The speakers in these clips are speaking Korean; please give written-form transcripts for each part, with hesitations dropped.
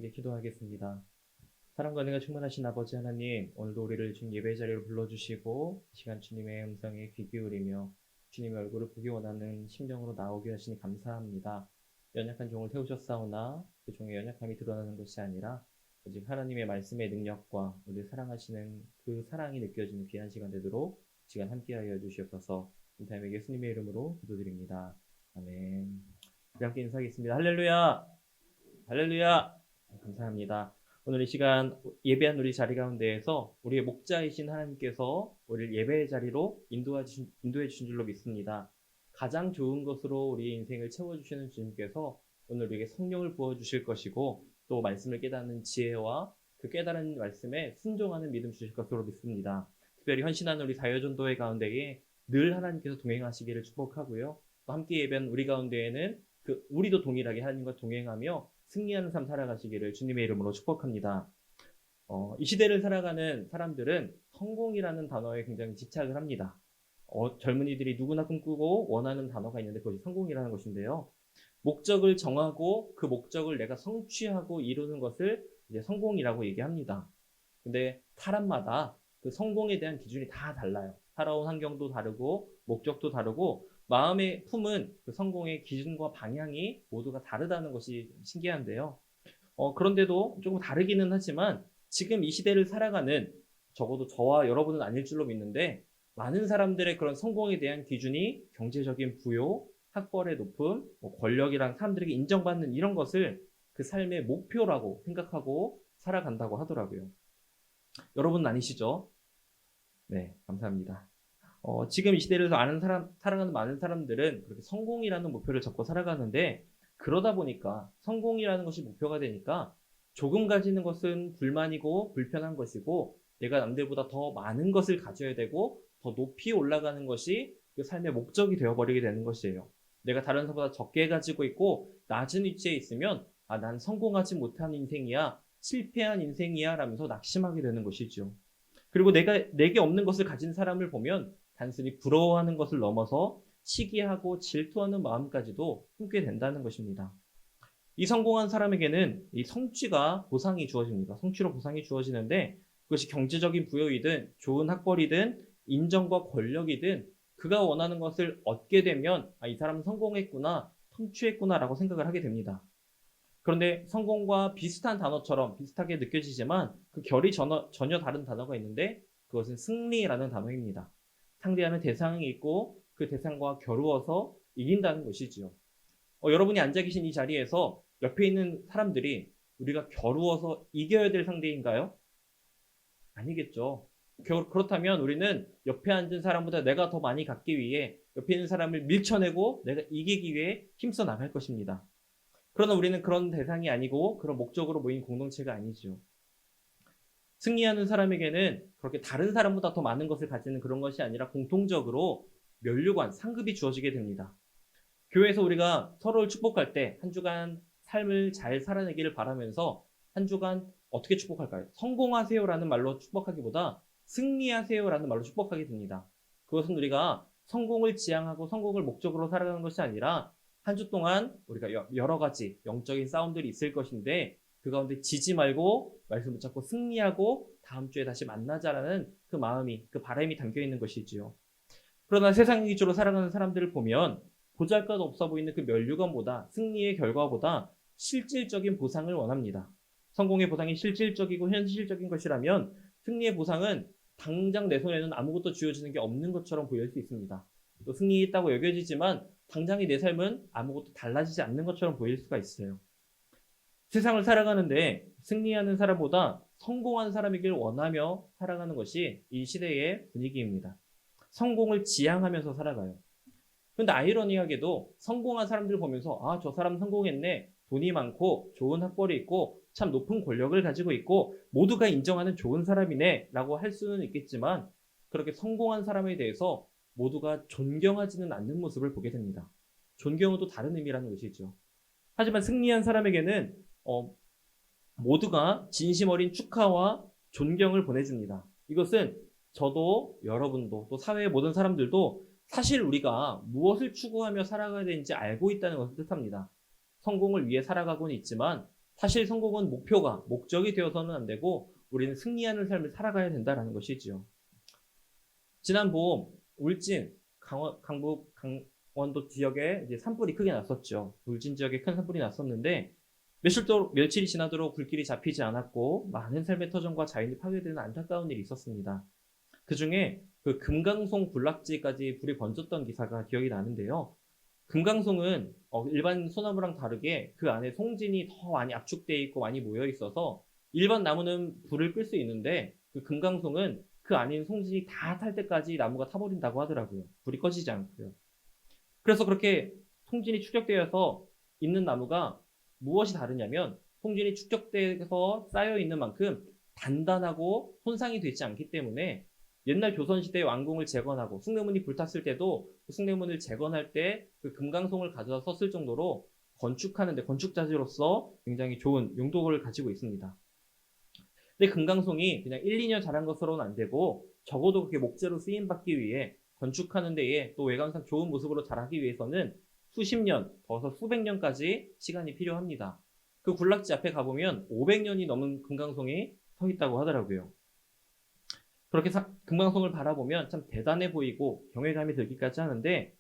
함께 기도하겠습니다. 사랑과 은혜가 충만하신 아버지 하나님, 오늘도 우리를 주님 예배 자리로 불러주시고 이 시간 주님의 음성에 귀 기울이며 주님의 얼굴을 보기 원하는 심령으로 나오게 하시니 감사합니다. 연약한 종을 태우셨사오나 그 종의 연약함이 드러나는 것이 아니라 오직 하나님의 말씀의 능력과 우리를 사랑하시는 그 사랑이 느껴지는 귀한 시간 되도록 시간 함께하여 주시옵소서. 인타임에 예수님의 이름으로 기도드립니다. 아멘. 우리 함께 인사하겠습니다. 할렐루야! 할렐루야! 감사합니다. 오늘 이 시간 예배한 우리 자리 가운데에서 우리의 목자이신 하나님께서 우리를 예배의 자리로 인도해 주신 줄로 믿습니다. 가장 좋은 것으로 우리의 인생을 채워주시는 주님께서 오늘 우리에게 성령을 부어주실 것이고 또 말씀을 깨닫는 지혜와 그 깨달은 말씀에 순종하는 믿음 주실 것으로 믿습니다. 특별히 헌신하는 우리 사회전도회 가운데에 늘 하나님께서 동행하시기를 축복하고요. 또 함께 예배한 우리 가운데에는 우리도 동일하게 하나님과 동행하며 승리하는 삶 살아가시기를 주님의 이름으로 축복합니다. 이 시대를 살아가는 사람들은 성공이라는 단어에 굉장히 집착을 합니다. 젊은이들이 누구나 꿈꾸고 원하는 단어가 있는데 그것이 성공이라는 것인데요. 목적을 정하고 그 목적을 내가 성취하고 이루는 것을 이제 성공이라고 얘기합니다. 근데 사람마다 그 성공에 대한 기준이 다 달라요. 살아온 환경도 다르고 목적도 다르고 마음의 품은 그 성공의 기준과 방향이 모두가 다르다는 것이 신기한데요. 그런데도 조금 다르기는 하지만 지금 이 시대를 살아가는 적어도 저와 여러분은 아닐 줄로 믿는데 많은 사람들의 그런 성공에 대한 기준이 경제적인 부요, 학벌의 높음, 권력이랑 사람들에게 인정받는 이런 것을 그 삶의 목표라고 생각하고 살아간다고 하더라고요. 여러분은 아니시죠? 네, 감사합니다. 지금 이 시대를 살아가는 많은 사람들은 그렇게 성공이라는 목표를 잡고 살아가는데 그러다 보니까 성공이라는 것이 목표가 되니까 조금 가지는 것은 불만이고 불편한 것이고 내가 남들보다 더 많은 것을 가져야 되고 더 높이 올라가는 것이 그 삶의 목적이 되어버리게 되는 것이에요. 내가 다른 사람보다 적게 가지고 있고 낮은 위치에 있으면 난 성공하지 못한 인생이야, 실패한 인생이야 라면서 낙심하게 되는 것이죠. 그리고 내게 없는 것을 가진 사람을 보면 단순히 부러워하는 것을 넘어서 시기하고 질투하는 마음까지도 품게 된다는 것입니다. 이 성공한 사람에게는 이 성취가 보상이 주어집니다. 성취로 보상이 주어지는데 그것이 경제적인 부여이든 좋은 학벌이든 인정과 권력이든 그가 원하는 것을 얻게 되면 이 사람은 성공했구나, 성취했구나라고 생각을 하게 됩니다. 그런데 성공과 비슷한 단어처럼 비슷하게 느껴지지만 그 결이 전혀 다른 단어가 있는데 그것은 승리라는 단어입니다. 상대하는 대상이 있고 그 대상과 겨루어서 이긴다는 것이지요. 여러분이 앉아 계신 이 자리에서 옆에 있는 사람들이 우리가 겨루어서 이겨야 될 상대인가요? 아니겠죠. 그렇다면 우리는 옆에 앉은 사람보다 내가 더 많이 갖기 위해 옆에 있는 사람을 밀쳐내고 내가 이기기 위해 힘써 나갈 것입니다. 그러나 우리는 그런 대상이 아니고 그런 목적으로 모인 공동체가 아니죠. 승리하는 사람에게는 그렇게 다른 사람보다 더 많은 것을 가지는 그런 것이 아니라 공통적으로 면류관, 상급이 주어지게 됩니다. 교회에서 우리가 서로를 축복할 때 한 주간 삶을 잘 살아내기를 바라면서 한 주간 어떻게 축복할까요? 성공하세요라는 말로 축복하기보다 승리하세요라는 말로 축복하게 됩니다. 그것은 우리가 성공을 지향하고 성공을 목적으로 살아가는 것이 아니라 한 주 동안 우리가 여러 가지 영적인 싸움들이 있을 것인데 그 가운데 지지 말고 말씀 붙잡고 승리하고 다음 주에 다시 만나자라는 그 마음이, 그 바람이 담겨 있는 것이지요. 그러나 세상 기조로 살아가는 사람들을 보면 보잘것 없어 보이는 그 면류관보다 승리의 결과보다 실질적인 보상을 원합니다. 성공의 보상이 실질적이고 현실적인 것이라면 승리의 보상은 당장 내 손에는 아무것도 쥐어지는 게 없는 것처럼 보일 수 있습니다. 또 승리했다고 여겨지지만 당장의 내 삶은 아무것도 달라지지 않는 것처럼 보일 수가 있어요. 세상을 살아가는데 승리하는 사람보다 성공한 사람이길 원하며 살아가는 것이 이 시대의 분위기입니다. 성공을 지향하면서 살아가요. 그런데 아이러니하게도 성공한 사람들 보면서 저 사람 성공했네, 돈이 많고 좋은 학벌이 있고 참 높은 권력을 가지고 있고 모두가 인정하는 좋은 사람이네 라고 할 수는 있겠지만 그렇게 성공한 사람에 대해서 모두가 존경하지는 않는 모습을 보게 됩니다. 존경은 또 다른 의미라는 것이죠. 하지만 승리한 사람에게는 모두가 진심 어린 축하와 존경을 보내줍니다. 이것은 저도 여러분도 또 사회의 모든 사람들도 사실 우리가 무엇을 추구하며 살아가야 되는지 알고 있다는 것을 뜻합니다. 성공을 위해 살아가고는 있지만 사실 성공은 목적이 되어서는 안 되고 우리는 승리하는 삶을 살아가야 된다라는 것이지요. 지난 봄 울진 강북 강원도 지역에 이제 산불이 크게 났었죠. 울진 지역에 큰 산불이 났었는데 며칠이 지나도록 불길이 잡히지 않았고 많은 삶의 터전과 자연이 파괴되는 안타까운 일이 있었습니다. 그중에 그 금강송 군락지까지 불이 번졌던 기사가 기억이 나는데요. 금강송은 일반 소나무랑 다르게 그 안에 송진이 더 많이 압축되어 있고 많이 모여 있어서 일반 나무는 불을 끌 수 있는데 그 금강송은 그 안에 있는 송진이 다 탈 때까지 나무가 타버린다고 하더라고요. 불이 꺼지지 않고요. 그래서 그렇게 송진이 축적되어서 있는 나무가 무엇이 다르냐면 송진이 축적돼서 쌓여 있는 만큼 단단하고 손상이 되지 않기 때문에 옛날 조선시대 왕궁을 재건하고 숭례문이 불탔을 때도 그 숭례문을 재건할 때 그 금강송을 가져다 썼을 정도로 건축하는데 건축자재로서 굉장히 좋은 용도를 가지고 있습니다. 근데 금강송이 그냥 1, 2년 자란 것으로는 안 되고 적어도 그게 목재로 쓰임받기 위해 건축하는 데에 또 외관상 좋은 모습으로 자라기 위해서는 수십 년, 더서 수백 년까지 시간이 필요합니다. 그 군락지 앞에 가보면 500년이 넘은 금강송이 서 있다고 하더라고요. 그렇게 금강송을 바라보면 참 대단해 보이고 경외감이 들기까지 하는데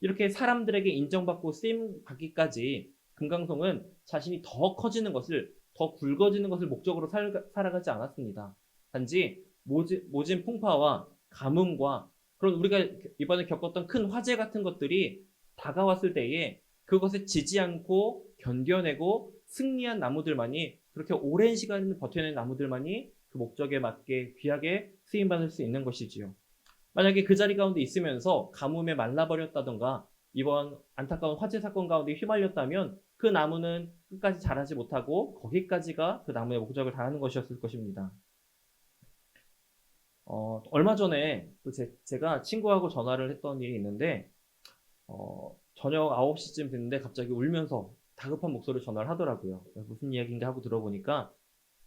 이렇게 사람들에게 인정받고 쓰임받기까지 금강송은 자신이 더 커지는 것을, 더 굵어지는 것을 목적으로 살아가지 않았습니다. 단지 모진 풍파와 가뭄과 그런 우리가 이번에 겪었던 큰 화재 같은 것들이 다가왔을 때에 그것에 지지 않고 견뎌내고 승리한 나무들만이, 그렇게 오랜 시간을 버텨낸 나무들만이 그 목적에 맞게 귀하게 쓰임받을 수 있는 것이지요. 만약에 그 자리 가운데 있으면서 가뭄에 말라버렸다던가 이번 안타까운 화재 사건 가운데 휘말렸다면 그 나무는 끝까지 자라지 못하고 거기까지가 그 나무의 목적을 다하는 것이었을 것입니다. 얼마 전에 또 제가 친구하고 전화를 했던 일이 있는데 저녁 9시쯤 됐는데 갑자기 울면서 다급한 목소리로 전화를 하더라고요. 무슨 이야기인가 하고 들어보니까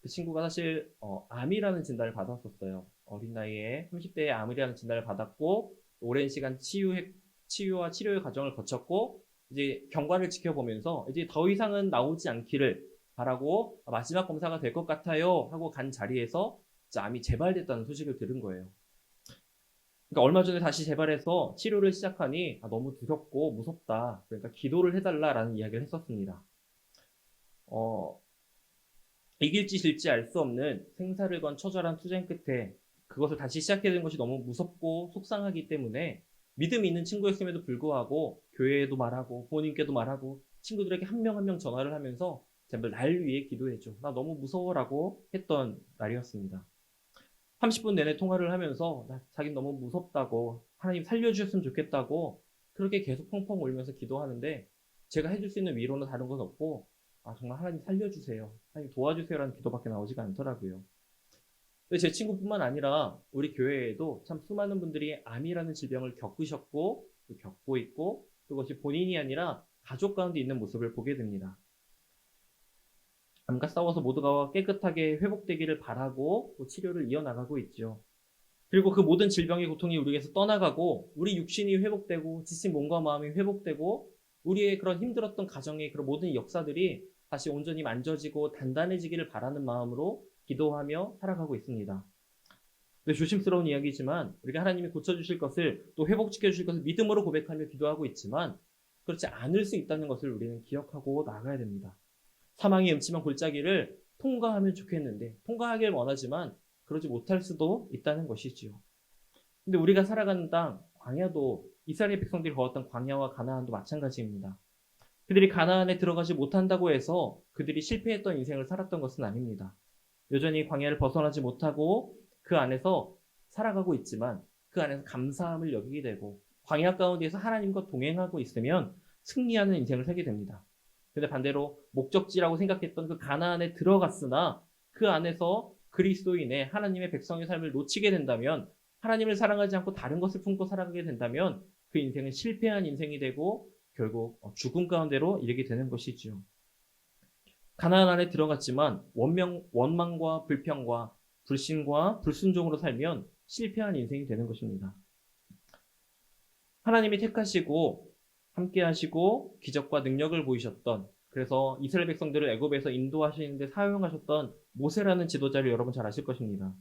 그 친구가 사실 암이라는 진단을 받았었어요. 어린 나이에 30대에 암이라는 진단을 받았고 오랜 시간 치유와 치료의 과정을 거쳤고 이제 경과를 지켜보면서 이제 더 이상은 나오지 않기를 바라고 마지막 검사가 될 것 같아요 하고 간 자리에서 암이 재발됐다는 소식을 들은 거예요. 그러니까 얼마 전에 다시 재발해서 치료를 시작하니 너무 두렵고 무섭다. 그러니까 기도를 해달라라는 이야기를 했었습니다. 이길지 질지 알 수 없는 생사를 건 처절한 투쟁 끝에 그것을 다시 시작해야 되는 것이 너무 무섭고 속상하기 때문에 믿음이 있는 친구였음에도 불구하고 교회에도 말하고 부모님께도 말하고 친구들에게 한 명 한 명 전화를 하면서 제발 날 위해 기도해줘. 나 너무 무서워라고 했던 날이었습니다. 30분 내내 통화를 하면서 자긴 너무 무섭다고 하나님 살려주셨으면 좋겠다고 그렇게 계속 펑펑 울면서 기도하는데 제가 해줄 수 있는 위로는 다른 건 없고 정말 하나님 살려주세요. 하나님 도와주세요라는 기도밖에 나오지가 않더라고요. 근데 제 친구뿐만 아니라 우리 교회에도 참 수많은 분들이 암이라는 질병을 겪으셨고 또 겪고 있고 그것이 본인이 아니라 가족 가운데 있는 모습을 보게 됩니다. 암과 싸워서 모두가 깨끗하게 회복되기를 바라고 또 치료를 이어나가고 있죠. 그리고 그 모든 질병의 고통이 우리에게서 떠나가고 우리 육신이 회복되고 지친 몸과 마음이 회복되고 우리의 그런 힘들었던 가정의 그런 모든 역사들이 다시 온전히 만져지고 단단해지기를 바라는 마음으로 기도하며 살아가고 있습니다. 조심스러운 이야기지만 우리가 하나님이 고쳐주실 것을 또 회복시켜주실 것을 믿음으로 고백하며 기도하고 있지만 그렇지 않을 수 있다는 것을 우리는 기억하고 나가야 됩니다. 사망의 음침한 골짜기를 통과하면 좋겠는데 통과하길 원하지만 그러지 못할 수도 있다는 것이지요. 근데 우리가 살아가는 땅 광야도 이스라엘 백성들이 걸었던 광야와 가나안도 마찬가지입니다. 그들이 가나안에 들어가지 못한다고 해서 그들이 실패했던 인생을 살았던 것은 아닙니다. 여전히 광야를 벗어나지 못하고 그 안에서 살아가고 있지만 그 안에서 감사함을 여기게 되고 광야 가운데에서 하나님과 동행하고 있으면 승리하는 인생을 살게 됩니다. 근데 반대로 목적지라고 생각했던 그 가나안에 들어갔으나 그 안에서 그리스도인의 하나님의 백성의 삶을 놓치게 된다면 하나님을 사랑하지 않고 다른 것을 품고 살아가게 된다면 그 인생은 실패한 인생이 되고 결국 죽음 가운데로 이르게 되는 것이지요. 가나안 안에 들어갔지만 원망과 불평과 불신과 불순종으로 살면 실패한 인생이 되는 것입니다. 하나님이 택하시고 함께 하시고 기적과 능력을 보이셨던 그래서 이스라엘 백성들을 애굽에서 인도하시는데 사용하셨던 모세라는 지도자를 여러분 잘 아실 것입니다.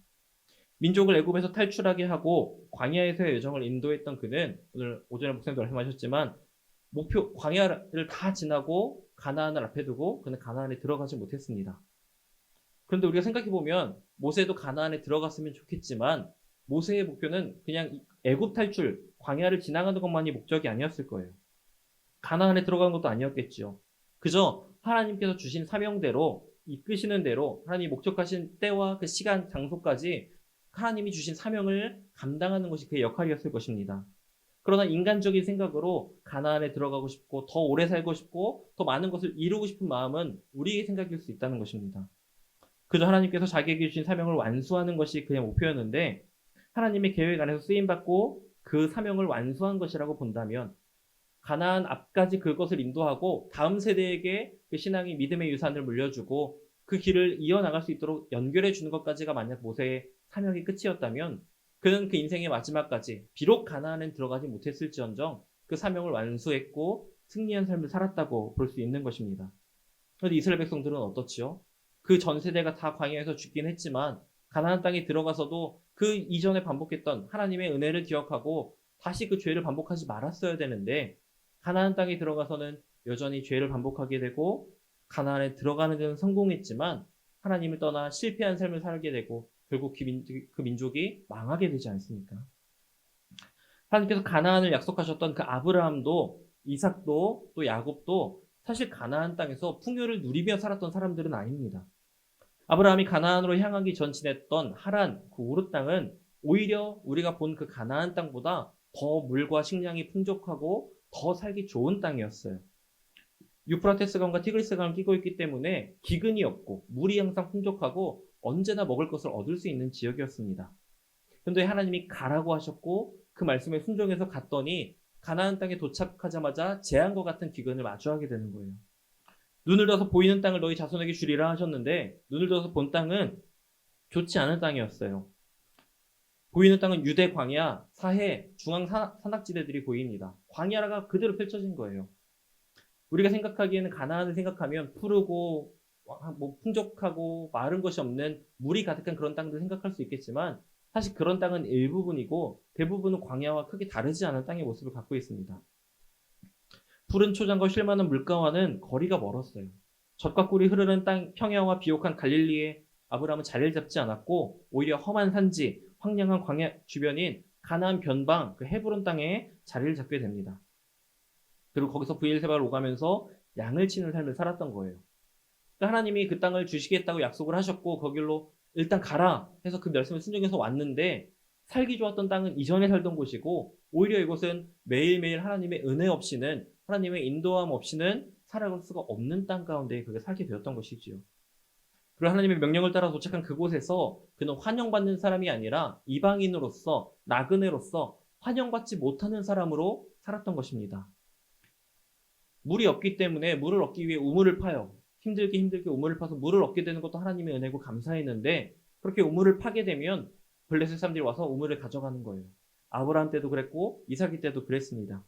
민족을 애굽에서 탈출하게 하고 광야에서의 여정을 인도했던 그는 오늘 오전에 목사님도 말씀하셨지만 목표 광야를 다 지나고 가나안을 앞에 두고 그는 가나안에 들어가지 못했습니다. 그런데 우리가 생각해 보면 모세도 가나안에 들어갔으면 좋겠지만 모세의 목표는 그냥 애굽 탈출, 광야를 지나가는 것만이 목적이 아니었을 거예요. 가나안에 들어간 것도 아니었겠죠. 그저 하나님께서 주신 사명대로 이끄시는 대로 하나님이 목적하신 때와 그 시간, 장소까지 하나님이 주신 사명을 감당하는 것이 그의 역할이었을 것입니다. 그러나 인간적인 생각으로 가나안에 들어가고 싶고 더 오래 살고 싶고 더 많은 것을 이루고 싶은 마음은 우리의 생각일 수 있다는 것입니다. 그저 하나님께서 자기에게 주신 사명을 완수하는 것이 그의 목표였는데 하나님의 계획 안에서 쓰임받고 그 사명을 완수한 것이라고 본다면 가나안 앞까지 그것을 인도하고 다음 세대에게 그 신앙이 믿음의 유산을 물려주고 그 길을 이어나갈 수 있도록 연결해 주는 것까지가 만약 모세의 사명의 끝이었다면 그는 그 인생의 마지막까지 비록 가나안엔 들어가지 못했을지언정 그 사명을 완수했고 승리한 삶을 살았다고 볼 수 있는 것입니다. 그런데 이스라엘 백성들은 어떻지요? 그 전 세대가 다 광야에서 죽긴 했지만 가나안 땅에 들어가서도 그 이전에 반복했던 하나님의 은혜를 기억하고 다시 그 죄를 반복하지 말았어야 되는데 가나안 땅에 들어가서는 여전히 죄를 반복하게 되고 가나안에 들어가는 데는 성공했지만 하나님을 떠나 실패한 삶을 살게 되고 결국 그 민족이 망하게 되지 않습니까? 하나님께서 가나안을 약속하셨던 그 아브라함도 이삭도 또 야곱도 사실 가나안 땅에서 풍요를 누리며 살았던 사람들은 아닙니다. 아브라함이 가나안으로 향하기 전 지냈던 하란, 그 우르 땅은 오히려 우리가 본 그 가나안 땅보다 더 물과 식량이 풍족하고 더 살기 좋은 땅이었어요. 유프라테스 강과 티그리스 강을 끼고 있기 때문에 기근이 없고 물이 항상 풍족하고 언제나 먹을 것을 얻을 수 있는 지역이었습니다. 그런데 하나님이 가라고 하셨고 그 말씀에 순종해서 갔더니 가나안 땅에 도착하자마자 재앙과 같은 기근을 마주하게 되는 거예요. 눈을 들어서 보이는 땅을 너희 자손에게 주리라 하셨는데 눈을 들어서 본 땅은 좋지 않은 땅이었어요. 보이는 땅은 유대 광야, 사해, 중앙 산악지대들이 보입니다. 광야가 그대로 펼쳐진 거예요. 우리가 생각하기에는 가나안을 생각하면 푸르고 풍족하고 마른 것이 없는 물이 가득한 그런 땅들 생각할 수 있겠지만 사실 그런 땅은 일부분이고 대부분은 광야와 크게 다르지 않은 땅의 모습을 갖고 있습니다. 푸른 초장과 쉴 만한 물가와는 거리가 멀었어요. 젖과 꿀이 흐르는 땅, 평야와 비옥한 갈릴리에 아브라함은 자리를 잡지 않았고 오히려 험한 산지, 황량한 광야 주변인 가나안 변방, 그 헤브론 땅에 자리를 잡게 됩니다. 그리고 거기서 브엘세바를 오가면서 양을 치는 삶을 살았던 거예요. 그러니까 하나님이 그 땅을 주시겠다고 약속을 하셨고 거길로 일단 가라 해서 그 말씀을 순종해서 왔는데 살기 좋았던 땅은 이전에 살던 곳이고 오히려 이곳은 매일매일 하나님의 은혜 없이는 하나님의 인도함 없이는 살아갈 수가 없는 땅 가운데 그게 살게 되었던 것이지요. 그리고 하나님의 명령을 따라 도착한 그곳에서 그는 환영받는 사람이 아니라 이방인으로서 나그네로서 환영받지 못하는 사람으로 살았던 것입니다. 물이 없기 때문에 물을 얻기 위해 우물을 파요. 힘들게 우물을 파서 물을 얻게 되는 것도 하나님의 은혜고 감사했는데 그렇게 우물을 파게 되면 블레셋 사람들이 와서 우물을 가져가는 거예요. 아브라함 때도 그랬고 이삭이 때도 그랬습니다.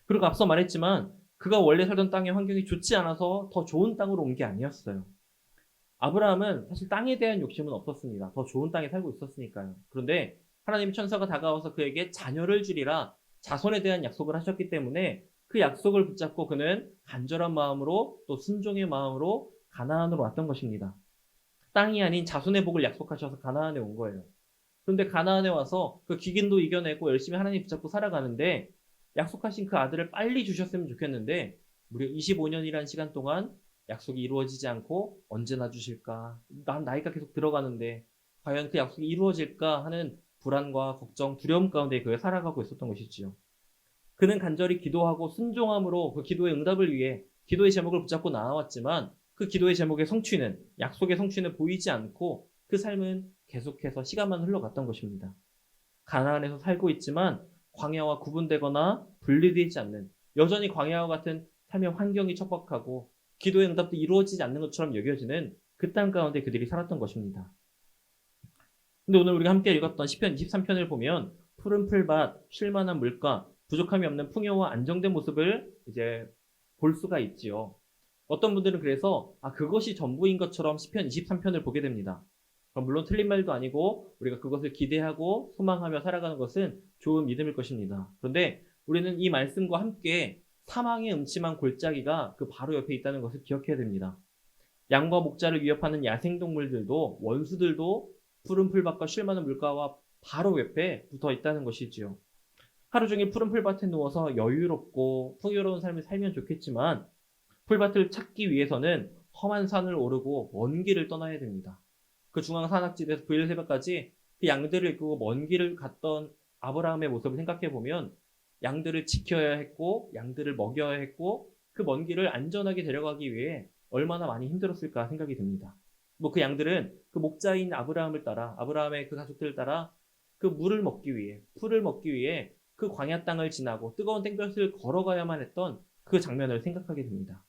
그리고 앞서 말했지만 그가 원래 살던 땅의 환경이 좋지 않아서 더 좋은 땅으로 온 게 아니었어요. 아브라함은 사실 땅에 대한 욕심은 없었습니다. 더 좋은 땅에 살고 있었으니까요. 그런데 하나님의 천사가 다가와서 그에게 자녀를 주리라 자손에 대한 약속을 하셨기 때문에 그 약속을 붙잡고 그는 간절한 마음으로 또 순종의 마음으로 가나안으로 왔던 것입니다. 땅이 아닌 자손의 복을 약속하셔서 가나안에 온 거예요. 그런데 가나안에 와서 그 기근도 이겨내고 열심히 하나님 붙잡고 살아가는데 약속하신 그 아들을 빨리 주셨으면 좋겠는데 무려 25년이라는 시간 동안 약속이 이루어지지 않고 언제나 주실까? 난 나이가 계속 들어가는데 과연 그 약속이 이루어질까 하는 불안과 걱정, 두려움 가운데 그가 살아가고 있었던 것이지요. 그는 간절히 기도하고 순종함으로 그 기도의 응답을 위해 기도의 제목을 붙잡고 나아왔지만 그 기도의 제목의 성취는 약속의 성취는 보이지 않고 그 삶은 계속해서 시간만 흘러갔던 것입니다. 가나안에서 살고 있지만 광야와 구분되거나 분리되지 않는 여전히 광야와 같은 삶의 환경이 척박하고 기도의 응답도 이루어지지 않는 것처럼 여겨지는 그 땅 가운데 그들이 살았던 것입니다. 근데 오늘 우리가 함께 읽었던 시편 23편을 보면 푸른 풀밭, 쉴만한 물가, 부족함이 없는 풍요와 안정된 모습을 이제 볼 수가 있지요. 어떤 분들은 그래서 그것이 전부인 것처럼 시편 23편을 보게 됩니다. 물론 틀린 말도 아니고 우리가 그것을 기대하고 소망하며 살아가는 것은 좋은 믿음일 것입니다. 그런데 우리는 이 말씀과 함께 사망의 음침한 골짜기가 그 바로 옆에 있다는 것을 기억해야 됩니다. 양과 목자를 위협하는 야생동물들도 원수들도 푸른 풀밭과 쉴 만한 물가와 바로 옆에 붙어 있다는 것이지요. 하루 종일 푸른 풀밭에 누워서 여유롭고 풍요로운 삶을 살면 좋겠지만 풀밭을 찾기 위해서는 험한 산을 오르고 먼 길을 떠나야 됩니다. 그 중앙 산악지대에서 브엘세바까지 그 양들을 이끌고 먼 길을 갔던 아브라함의 모습을 생각해 보면 양들을 지켜야 했고 양들을 먹여야 했고 그 먼 길을 안전하게 데려가기 위해 얼마나 많이 힘들었을까 생각이 듭니다. 그 양들은 그 목자인 아브라함을 따라 아브라함의 그 가족들을 따라 그 물을 먹기 위해 풀을 먹기 위해 그 광야 땅을 지나고 뜨거운 땡볕을 걸어가야만 했던 그 장면을 생각하게 됩니다.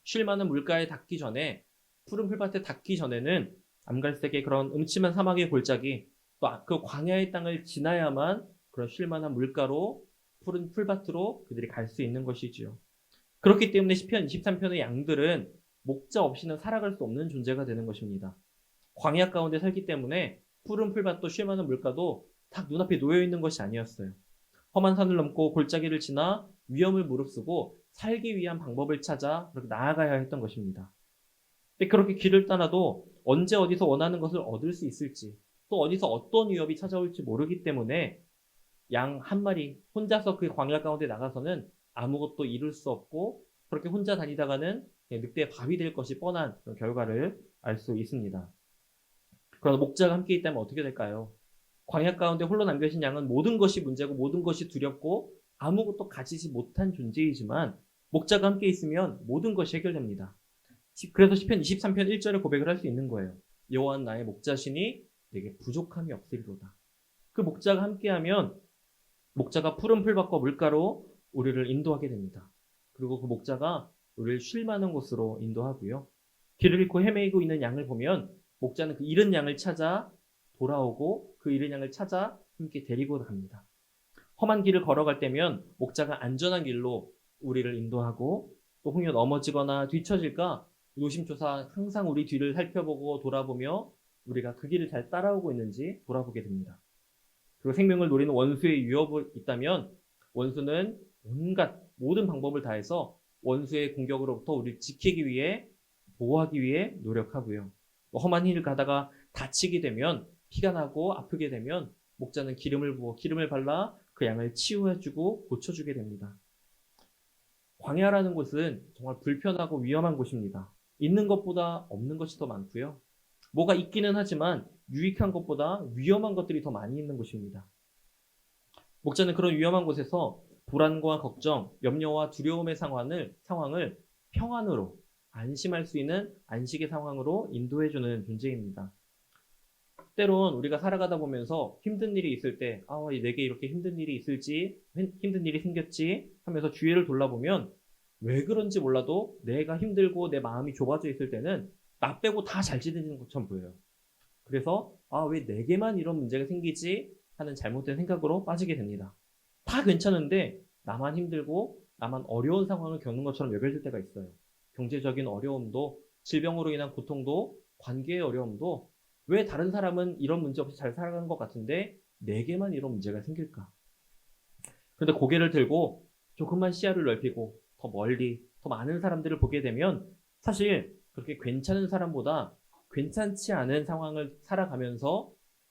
쉴 만한 물가에 닿기 전에 푸른 풀밭에 닿기 전에는 암갈색의 그런 음침한 사막의 골짜기 또 그 광야의 땅을 지나야만 그런 쉴 만한 물가로 푸른 풀밭으로 그들이 갈 수 있는 것이지요. 그렇기 때문에 시편 23편의 양들은 목자 없이는 살아갈 수 없는 존재가 되는 것입니다. 광야 가운데 살기 때문에 푸른 풀밭도 쉴 만한 물가도 딱 눈앞에 놓여 있는 것이 아니었어요. 험한 산을 넘고 골짜기를 지나 위험을 무릅쓰고 살기 위한 방법을 찾아 그렇게 나아가야 했던 것입니다. 근데 그렇게 길을 떠나도 언제 어디서 원하는 것을 얻을 수 있을지 또 어디서 어떤 위협이 찾아올지 모르기 때문에 양 한 마리 혼자서 그 광야 가운데 나가서는 아무것도 이룰 수 없고 그렇게 혼자 다니다가는 늑대의 밥이 될 것이 뻔한 그런 결과를 알 수 있습니다. 그러나 목자가 함께 있다면 어떻게 될까요? 광야 가운데 홀로 남겨진 양은 모든 것이 문제고 모든 것이 두렵고 아무것도 가지지 못한 존재이지만 목자가 함께 있으면 모든 것이 해결됩니다. 그래서 시편 23편 1절에 고백을 할 수 있는 거예요. 여호와는 나의 목자시니 내게 부족함이 없으리로다. 그 목자가 함께하면 목자가 푸른 풀밭과 물가로 우리를 인도하게 됩니다. 그리고 그 목자가 우리를 쉴 만한 곳으로 인도하고요. 길을 잃고 헤매고 있는 양을 보면 목자는 그 잃은 양을 찾아 돌아오고 그 잃은 양을 찾아 함께 데리고 갑니다. 험한 길을 걸어갈 때면 목자가 안전한 길로 우리를 인도하고 또 혹여 넘어지거나 뒤처질까 노심초사 항상 우리 뒤를 살펴보고 돌아보며 우리가 그 길을 잘 따라오고 있는지 돌아보게 됩니다. 그리고 생명을 노리는 원수의 위협이 있다면 원수는 온갖 모든 방법을 다해서 원수의 공격으로부터 우리를 지키기 위해 보호하기 위해 노력하고요. 험한 길을 가다가 다치게 되면 피가 나고 아프게 되면 목자는 기름을 부어 기름을 발라 그 양을 치유해주고 고쳐주게 됩니다. 광야라는 곳은 정말 불편하고 위험한 곳입니다. 있는 것보다 없는 것이 더 많고요. 뭐가 있기는 하지만 유익한 것보다 위험한 것들이 더 많이 있는 곳입니다. 목자는 그런 위험한 곳에서 불안과 걱정, 염려와 두려움의 상황을 평안으로 안심할 수 있는 안식의 상황으로 인도해주는 존재입니다. 때론 우리가 살아가다 보면서 힘든 일이 있을 때 내게 이렇게 힘든 일이 있을지 힘든 일이 생겼지 하면서 주위를 돌아보면 왜 그런지 몰라도 내가 힘들고 내 마음이 좁아져 있을 때는 나 빼고 다 잘 지내는 것처럼 보여요. 그래서 왜 내게만 이런 문제가 생기지 하는 잘못된 생각으로 빠지게 됩니다. 다 괜찮은데 나만 힘들고 나만 어려운 상황을 겪는 것처럼 여겨질 때가 있어요. 경제적인 어려움도 질병으로 인한 고통도 관계의 어려움도 왜 다른 사람은 이런 문제 없이 잘 살아가는 것 같은데 내게만 이런 문제가 생길까? 그런데 고개를 들고 조금만 시야를 넓히고 더 멀리 더 많은 사람들을 보게 되면 사실 그렇게 괜찮은 사람보다 괜찮지 않은 상황을 살아가면서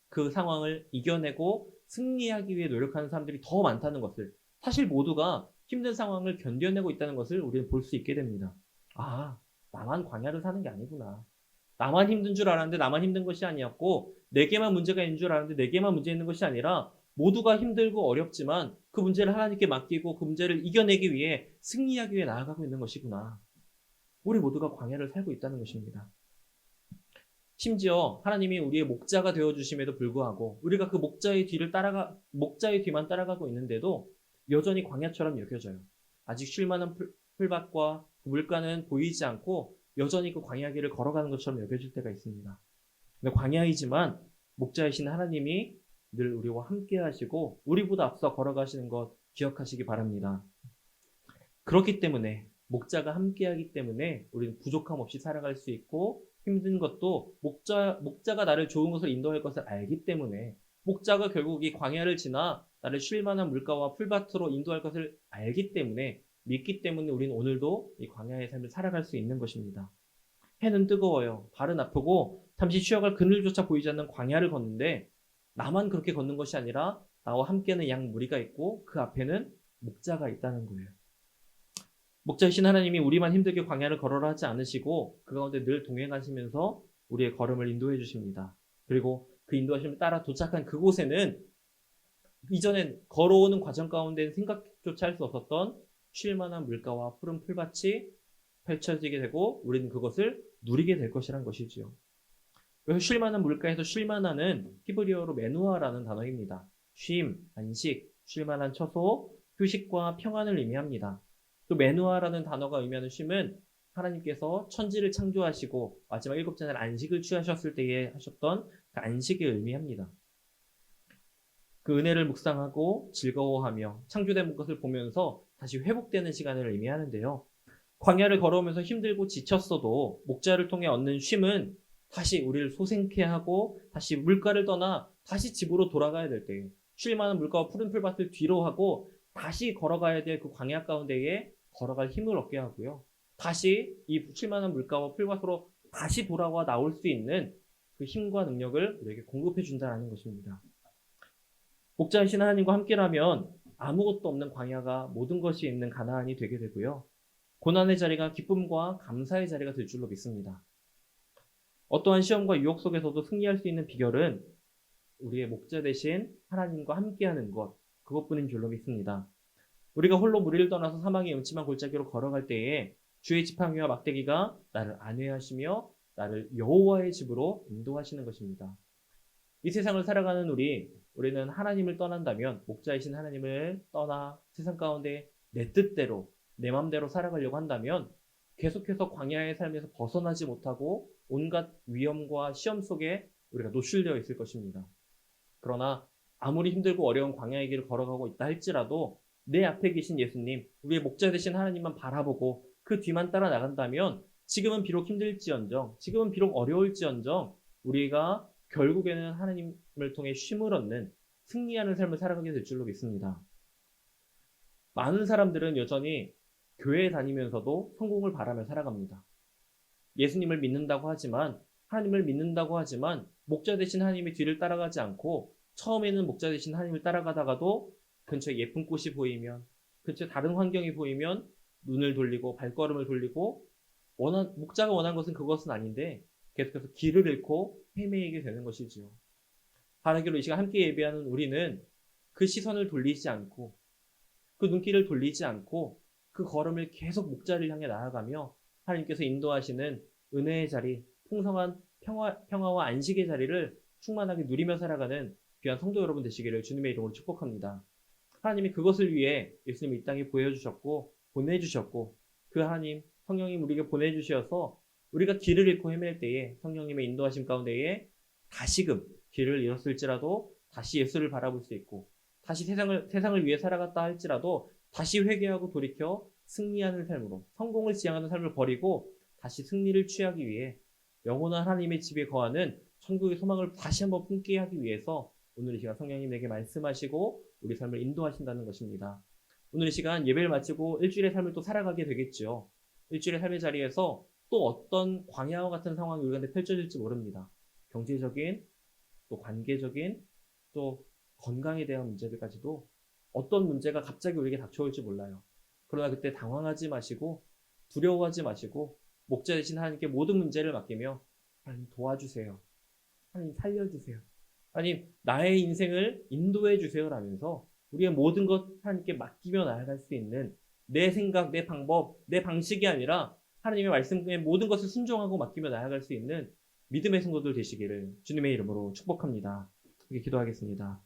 그 상황을 이겨내고 승리하기 위해 노력하는 사람들이 더 많다는 것을 사실 모두가 힘든 상황을 견뎌내고 있다는 것을 우리는 볼 수 있게 됩니다. 나만 광야를 사는 게 아니구나. 나만 힘든 줄 알았는데 나만 힘든 것이 아니었고 내게만 문제가 있는 줄 알았는데 내게만 문제 있는 것이 아니라 모두가 힘들고 어렵지만 그 문제를 하나님께 맡기고 그 문제를 이겨내기 위해 승리하기 위해 나아가고 있는 것이구나. 우리 모두가 광야를 살고 있다는 것입니다. 심지어 하나님이 우리의 목자가 되어주심에도 불구하고 우리가 그 목자의 뒤만 따라가고 있는데도 여전히 광야처럼 여겨져요. 아직 쉴만한 풀밭과 물가는 보이지 않고 여전히 그 광야 길을 걸어가는 것처럼 여겨질 때가 있습니다. 근데 광야이지만 목자이신 하나님이 늘 우리와 함께 하시고 우리보다 앞서 걸어가시는 것 기억하시기 바랍니다. 그렇기 때문에 목자가 함께하기 때문에 우리는 부족함 없이 살아갈 수 있고 힘든 것도 목자가 나를 좋은 것을 인도할 것을 알기 때문에 목자가 결국 이 광야를 지나 나를 쉴 만한 물가와 풀밭으로 인도할 것을 알기 때문에 믿기 때문에 우리는 오늘도 이 광야의 삶을 살아갈 수 있는 것입니다. 해는 뜨거워요. 발은 아프고 잠시 쉬어갈 그늘조차 보이지 않는 광야를 걷는데 나만 그렇게 걷는 것이 아니라 나와 함께하는 양 무리가 있고 그 앞에는 목자가 있다는 거예요. 목자이신 하나님이 우리만 힘들게 광야를 걸어라 하지 않으시고 그 가운데 늘 동행하시면서 우리의 걸음을 인도해 주십니다. 그리고 그 인도하심을 따라 도착한 그곳에는 이전엔 걸어오는 과정 가운데는 생각조차 할 수 없었던 쉴만한 물가와 푸른 풀밭이 펼쳐지게 되고 우리는 그것을 누리게 될 것이란 것이지요. 그래서 쉴만한 물가에서 쉴만한은 히브리어로 메누아라는 단어입니다. 쉼, 안식, 쉴만한 처소, 휴식과 평안을 의미합니다. 또 메누아라는 단어가 의미하는 쉼은 하나님께서 천지를 창조하시고 마지막 일곱째 날 안식을 취하셨을 때에 하셨던 그 안식을 의미합니다. 그 은혜를 묵상하고 즐거워하며 창조된 것을 보면서 다시 회복되는 시간을 의미하는데요. 광야를 걸어오면서 힘들고 지쳤어도 목자를 통해 얻는 쉼은 다시 우리를 소생케 하고 다시 물가를 떠나 다시 집으로 돌아가야 될 때에 쉴 만한 물가와 푸른 풀밭을 뒤로 하고 다시 걸어가야 될 그 광야 가운데에 걸어갈 힘을 얻게 하고요. 다시 이 쉴 만한 물가와 풀밭으로 다시 돌아와 나올 수 있는 그 힘과 능력을 우리에게 공급해 준다는 것입니다. 목자이신 하나님과 함께라면 아무것도 없는 광야가 모든 것이 있는 가나안이 되게 되고요. 고난의 자리가 기쁨과 감사의 자리가 될 줄로 믿습니다. 어떠한 시험과 유혹 속에서도 승리할 수 있는 비결은 우리의 목자 대신 하나님과 함께하는 것, 그것뿐인 줄로 믿습니다. 우리가 홀로 무리를 떠나서 사망의 음침한 골짜기로 걸어갈 때에 주의 지팡이와 막대기가 나를 안위하시며 나를 여호와의 집으로 인도하시는 것입니다. 이 세상을 살아가는 우리는 하나님을 떠난다면 목자이신 하나님을 떠나 세상 가운데 내 뜻대로 내 마음대로 살아가려고 한다면 계속해서 광야의 삶에서 벗어나지 못하고 온갖 위험과 시험 속에 우리가 노출되어 있을 것입니다. 그러나 아무리 힘들고 어려운 광야의 길을 걸어가고 있다 할지라도 내 앞에 계신 예수님, 우리의 목자 되신 하나님만 바라보고 그 뒤만 따라 나간다면 지금은 비록 힘들지언정, 지금은 비록 어려울지언정 우리가 결국에는 하나님을 통해 쉼을 얻는 승리하는 삶을 살아가게 될 줄로 믿습니다. 많은 사람들은 여전히 교회에 다니면서도 성공을 바라며 살아갑니다. 예수님을 믿는다고 하지만 하나님을 믿는다고 하지만 목자 되신 하나님의 뒤를 따라가지 않고 처음에는 목자 되신 하나님을 따라가다가도 근처에 예쁜 꽃이 보이면 근처에 다른 환경이 보이면 눈을 돌리고 발걸음을 돌리고 목자가 원한 것은 그것은 아닌데 계속해서 길을 잃고 헤매이게 되는 것이지요. 바라기로 이 시간 함께 예배하는 우리는 그 시선을 돌리지 않고 그 눈길을 돌리지 않고 그 걸음을 계속 목자를 향해 나아가며 하나님께서 인도하시는 은혜의 자리, 풍성한 평화와 안식의 자리를 충만하게 누리며 살아가는 귀한 성도 여러분 되시기를 주님의 이름으로 축복합니다. 하나님이 그것을 위해 예수님을 이 땅에 보내주셨고 그 하나님 성령님 우리에게 보내주셔서 우리가 길을 잃고 헤맬 때에 성령님의 인도하심 가운데에 다시금 길을 잃었을지라도 다시 예수를 바라볼 수 있고 다시 세상을 위해 살아갔다 할지라도 다시 회개하고 돌이켜 승리하는 삶으로 성공을 지향하는 삶을 버리고 다시 승리를 취하기 위해 영원한 하나님의 집에 거하는 천국의 소망을 다시 한번 품게 하기 위해서 오늘 이 시간 성령님 내게 말씀하시고 우리 삶을 인도하신다는 것입니다. 오늘 이 시간 예배를 마치고 일주일의 삶을 또 살아가게 되겠죠. 일주일의 삶의 자리에서 또 어떤 광야와 같은 상황이 우리 가운데 펼쳐질지 모릅니다. 경제적인, 또 관계적인, 또 건강에 대한 문제들까지도 어떤 문제가 갑자기 우리에게 닥쳐올지 몰라요. 그러나 그때 당황하지 마시고 두려워하지 마시고 목자 되신 하나님께 모든 문제를 맡기며 하나님 도와주세요. 하나님 살려주세요. 하나님 나의 인생을 인도해 주세요라면서 우리의 모든 것 하나님께 맡기며 나아갈 수 있는 내 생각, 내 방법, 내 방식이 아니라 하나님의 말씀에 모든 것을 순종하고 맡기며 나아갈 수 있는 믿음의 성도들 되시기를 주님의 이름으로 축복합니다. 이렇게 기도하겠습니다.